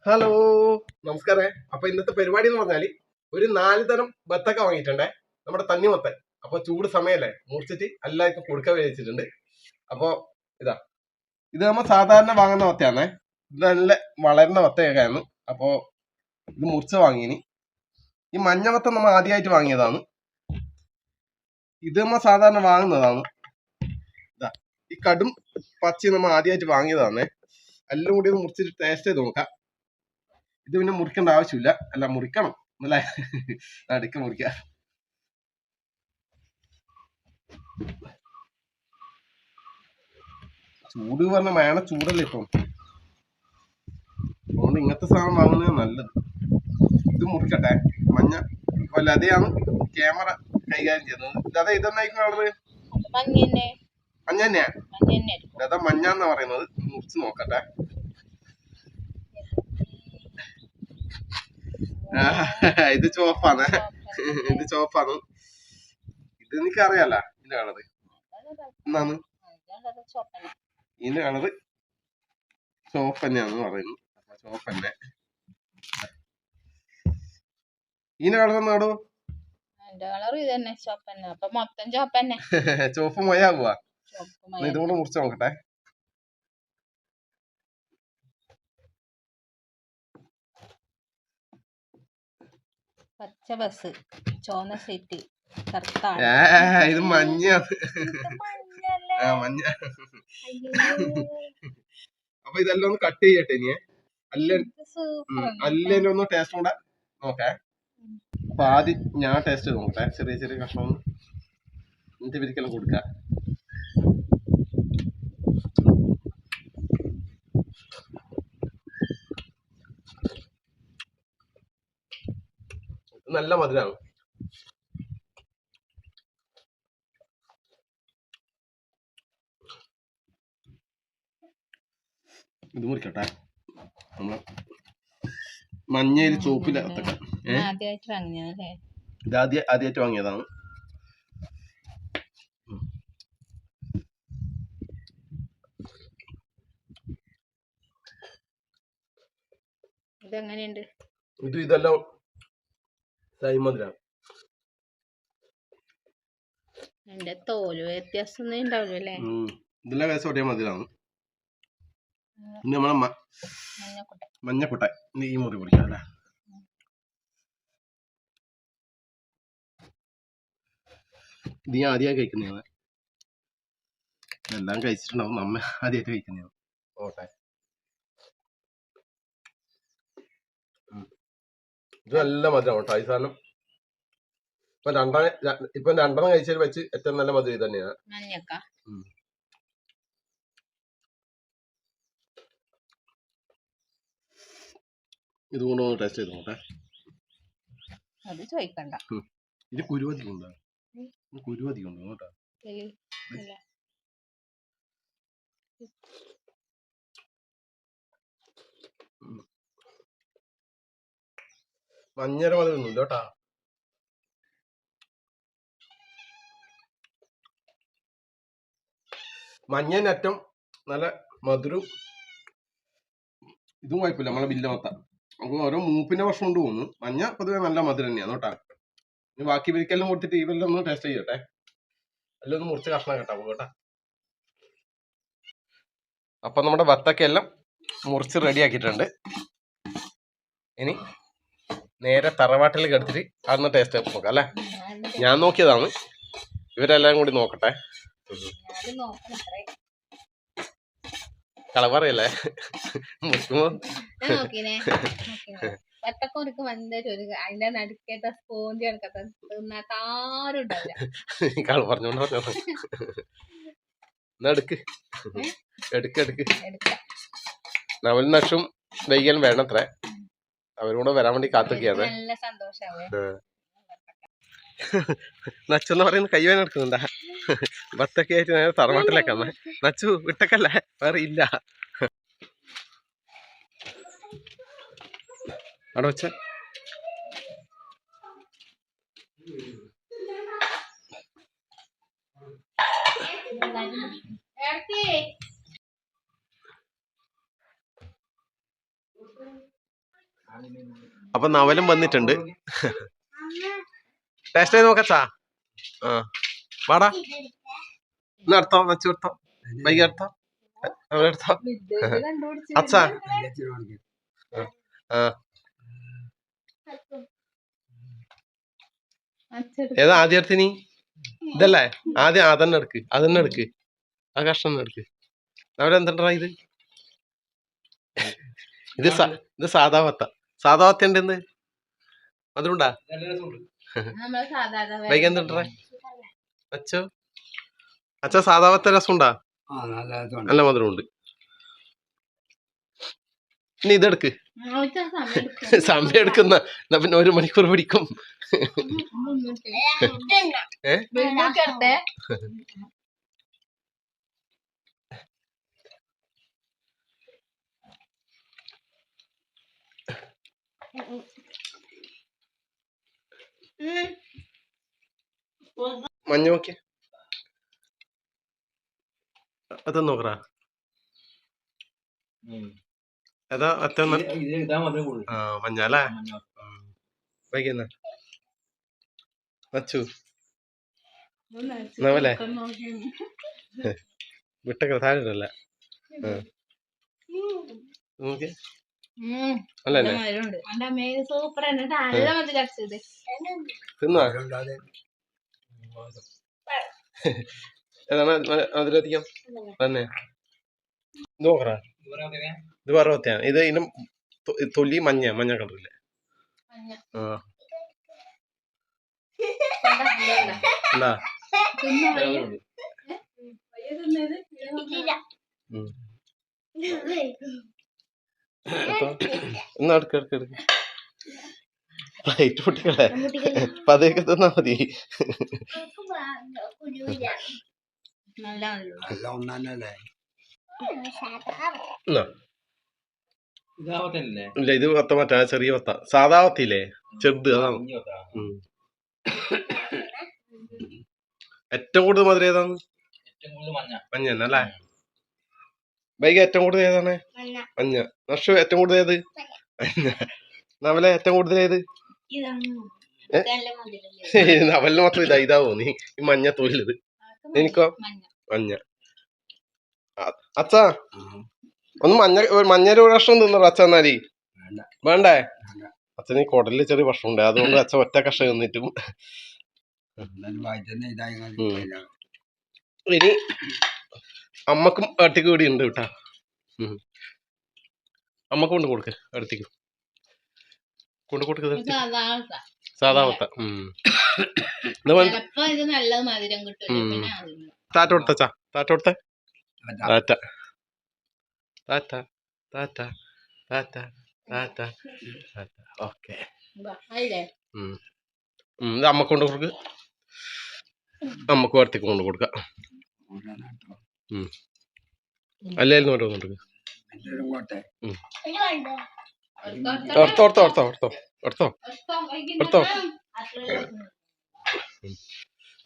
Hello, നമസ്കാരം. അപ്പൊ ഇന്നത്തെ പരിപാടി എന്ന് പറഞ്ഞാല് ഒരു 4 തരം ബത്തക്ക വാങ്ങിയിട്ടുണ്ടേ, നമ്മുടെ തണ്ണിമത്തൻ. അപ്പൊ ചൂട് സമയല്ലേ, മുറിച്ചിട്ട് എല്ലാവർക്കും കൊടുക്കാൻ വെച്ചിട്ടുണ്ട്. അപ്പൊ ഇതാ, ഇത് നമ്മൾ സാധാരണ വാങ്ങുന്ന വത്തയാണേ. ഇത് നല്ല വളരുന്ന വത്തയൊക്കെയാണ്. അപ്പൊ ഇത് മുറിച്ച് വാങ്ങിയിനി. ഈ മഞ്ഞവത്തം നമ്മൾ ആദ്യമായിട്ട് വാങ്ങിയതാണ്. ഇത് നമ്മൾ സാധാരണ വാങ്ങുന്നതാണ്. ഇതാ, ഈ കടും പച്ച നമ്മൾ ആദ്യമായിട്ട് വാങ്ങിയതാണേ. എല്ലാം കൂടി ഒന്ന് മുറിച്ചിട്ട് ടേസ്റ്റ് ചെയ്ത് നോക്കാം. ഇത് പിന്നെ മുറിക്കേണ്ട ആവശ്യമില്ല, അല്ല മുറിക്കണം അല്ലേ? അടുക്ക മുറിക്ക. ചൂട് പറഞ്ഞ വേണ ചൂടല്ലേ ഇപ്പം, അതുകൊണ്ട് ഇങ്ങനത്തെ സാധനം വാങ്ങുന്നത് നല്ലത്. ഇത് മുറിക്കട്ടെ. മഞ്ഞ ലതയാണ് ക്യാമറ കൈകാര്യം ചെയ്യുന്നത്. ലത ഇതെന്നായിരിക്കും കളറ്? മഞ്ഞ തന്നെയാ. ലത മഞ്ഞ എന്നാ പറയുന്നത്. മുറിച്ച് നോക്കട്ടെ. ഇത് ചുവപ്പാണ്, ഇത് ചുവപ്പാണ്. ഇത് എനിക്കറിയാല ഇതിന്റെ കളറ് എന്നാണ്. ഇതിന്റെ കളറ് ചുവപ്പ് തന്നെയാന്ന് പറയുന്നു. ചുവപ്പ് തന്നെ. ഇതിന്റെ കളർ എന്നാടോ? ചുവപ്പ് മയാകുവാ. ഇതുകൊണ്ട് മുറിച്ച് നോക്കട്ടെ. പച്ച ബസ്, ചോന്ന സീറ്റ്, ഇത് മഞ്ഞ. മഞ്ഞ. അപ്പൊ ഇതെല്ലാം ഒന്ന് കട്ട് ചെയ്യട്ടെ ഇനി. അല്ലെല്ലാം ഒന്ന് ടേസ്റ്റ് കൂടെ നോക്കേ. അപ്പൊ ആദ്യം ഞാൻ ടേസ്റ്റ് ചെയ്ത് നോക്കട്ടെ. ചെറിയ ചെറിയ കഷ്ണം എന്നിട്ട് ഇവർക്കെല്ലാം കൊടുക്ക. നല്ല മധുരമാണ്. ഇത് മുറിക്കട്ടെ. നമ്മള് മഞ്ഞയിൽ ചുവപ്പില ഇത് ആദ്യമായിട്ട് വാങ്ങിയതാണ്. ഇതെല്ലാം മധുരമാണ്. എന്റെ തോല് വ്യത്യാസം ഉണ്ടാവില്ലേ? ഇതെല്ലാം വേസം ഒരേ മധുരമാണ്. പിന്നെ നമ്മളെ മഞ്ഞക്കുട്ട ഈ മുറി പൊടിക്കാം അല്ലേ? ഇത് ഞാൻ ആദ്യമായി കഴിക്കുന്നതാണ്. എല്ലാം കഴിച്ചിട്ടുണ്ടാവും, നമ്മ ആദ്യമായിട്ട് കഴിക്കുന്നതാണ്. ഓട്ടെ, ഇത് നല്ല മധുരം കേട്ടോ ഈ സാധനം. ഇപ്പൊ രണ്ടെണ്ണം കഴിച്ചതിൽ വെച്ച് ഏറ്റവും നല്ല മധുരം ഇത് തന്നെയാണ്. ഇതുകൊണ്ട് ഒന്ന് ടേസ്റ്റ് ചെയ്ത് നോട്ടെ. ഇത് കുരുവധികം ഉണ്ടോ? കുരുവധികം ഉണ്ടോ കേട്ടോ? മഞ്ഞര മധുരം ഒന്നുമില്ല കേട്ടാ. മഞ്ഞനറ്റം നല്ല മധുരവും. ഇതും കുഴപ്പമില്ല, നമ്മളെ ബില്ല മൊത്തം. നമുക്ക് ഓരോ മൂപ്പിന്റെ വർഷം കൊണ്ട് പോകുന്നു. മഞ്ഞ പൊതുവെ നല്ല മധുരം തന്നെയാണ് കേട്ടാ. ഇനി ബാക്കി ഇവർക്കെല്ലാം കൊടുത്തിട്ട് ഇവരെല്ലാം ഒന്ന് ടേസ്റ്റ് ചെയ്യട്ടെ. എല്ലാം ഒന്ന് മുറിച്ച് കഷ്ണം കേട്ടാ കേട്ടാ. അപ്പൊ നമ്മുടെ വത്തക്കെല്ലാം മുറിച്ച് റെഡി ആക്കിയിട്ടുണ്ട്. ഇനി നേരെ തറവാട്ടിലേക്ക് എടുത്തിട്ട് അന്ന് ടേസ്റ്റ് ആക്കി നോക്കാം അല്ലെ? ഞാൻ നോക്കിയതാണ്, ഇവരെല്ലാം കൂടി നോക്കട്ടെ. കളവറയല്ലേ മുറിക്കുമ്പോ കള പറഞ്ഞോണ്ട് എടുക്ക് എടുക്ക് എടുക്ക്. നവൽ നഷും വൈകലും വേണം അത്ര. അവരും കൂടെ വരാൻ വേണ്ടി കാത്തൊക്കെയാണ്. നച്ചെന്ന് പറയുന്ന കൈവേന എടുക്കുന്നുണ്ടാ. ബത്തൊക്കെ ആയിട്ട് നേരെ തറവാട്ടിലേക്കാന്ന്. നച്ചു വിട്ടക്കല്ലേ, വേറെ ഇല്ല. അവിടെ വെച്ച അപ്പൊ നവലും വന്നിട്ടുണ്ട്. ടേസ്റ്റ് ചെയ്ത് നോക്കച്ചാ. ആ വാടാ, ഇന്ന് എടുത്തോ, വെച്ചു എടുത്തോ, വൈകി എടുത്തോ, എടുത്തോ. അച്ഛാ ആ ഏതാ ആദ്യം എടുത്തിനി? ഇതല്ലേ ആദ്യം? അതന്നെ എടുക്ക്, അതന്നെ എടുക്ക്, ആ കഷ്ണം എടുക്ക്. അവരെന്താ ഇത്? ഇത് സാധാ വത്ത. സാധാ വത്ത ഉണ്ട്. മധുരണ്ടാ? വൈകി എന്തിട്ടേ അച്ഛോ? അച്ഛാ സാധാ വത്ത രസമുണ്ടാ? നല്ല മധുരമുണ്ട്. ഇനി ഇതെടുക്ക്. സമയം എടുക്കുന്ന പിന്നെ 1 മണിക്കൂർ പിടിക്കും. മഞ്ഞ നോക്കിയ അത് നോക്കറാ. ഏതാ അത്ത? ആ മഞ്ഞ അല്ലേ? വൈകുന്ന അച്ചു നവലേ വിട്ടൊക്കെ താഴെയല്ല. നോക്കി അല്ലല്ലേ തിന്നാ? ഏതാണ് അതിലധികം തന്നെ നോക്കറാ. ഇത് വേറെ വത്തയാണ്. ഇത് ഇതിനും തൊലി മഞ്ഞ കളറില്ലേ? ആ എന്താ എന്നാ എടുക്ക എടുക്ക എടുക്ക. പ്ലേറ്റ് പൊട്ടിക്കളെ, പതയൊക്കെ തിന്നാ മതി. ഇല്ല ഇത് വത്ത മറ്റാ ചെറിയ വത്ത. സാധാ വത്തില്ലേ ചെറുത്, അതാണ്. ഏറ്റവും കൂടുതൽ മധുരം ഏതാണ്? മഞ്ഞ തന്നെ അല്ലേ? ബൈക്ക് ഏറ്റവും കൂടുതൽ ഏതാണ്? മഞ്ഞ. നർഷു ഏറ്റവും കൂടുതൽ ഏത്? മഞ്ഞ. നവല ഏറ്റവും കൂടുതൽ ഏത്? നവലിന് മാത്രം ഇതാ തോന്നി ഈ മഞ്ഞ തോലിത്. എനിക്കോ മഞ്ഞ. അച്ഛാ ഒന്ന് മഞ്ഞയുടെ ഒരു കഷ്ണം തിന്നോ അച്ഛ? എന്നാലി വേണ്ടേ? അച്ഛന് കുടലില് ചെറിയ പ്രശ്നമുണ്ട്, അതുകൊണ്ട് അച്ഛൻ ഒറ്റ കഷ്ണം തിന്നിട്ടും. ഇനി അമ്മക്കും ഏട്ടിക്കും കൂടി ഉണ്ട് കേട്ടാ. അമ്മക്ക് കൊണ്ട് കൊടുക്ക്, അടുത്തേക്ക് കൊണ്ട് കൊടുക്ക. സാധാ വത്ത. താറ്റ കൊടുത്തച്ചാ, താറ്റ കൊടുത്ത. താറ്റ താറ്റ താറ്റ താറ്റ താറ്റ. ഓക്കെ. ഇത് അമ്മക്ക് കൊണ്ട് കൊടുക്ക്. അമ്മക്ക് അടുത്തേക്ക് കൊണ്ട് കൊടുക്ക. അല്ലായിരുന്നു ഓരോ കൊടുക്ക്. എടുത്തോ എടുത്തോ എടുത്തോ എടുത്തോ എടുത്തോ എടുത്തോ.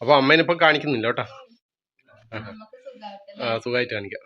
അപ്പൊ അമ്മേനിപ്പൊ കാണിക്കുന്നില്ല കേട്ടാ. ആ സുഖമായിട്ട് കാണിക്കാം.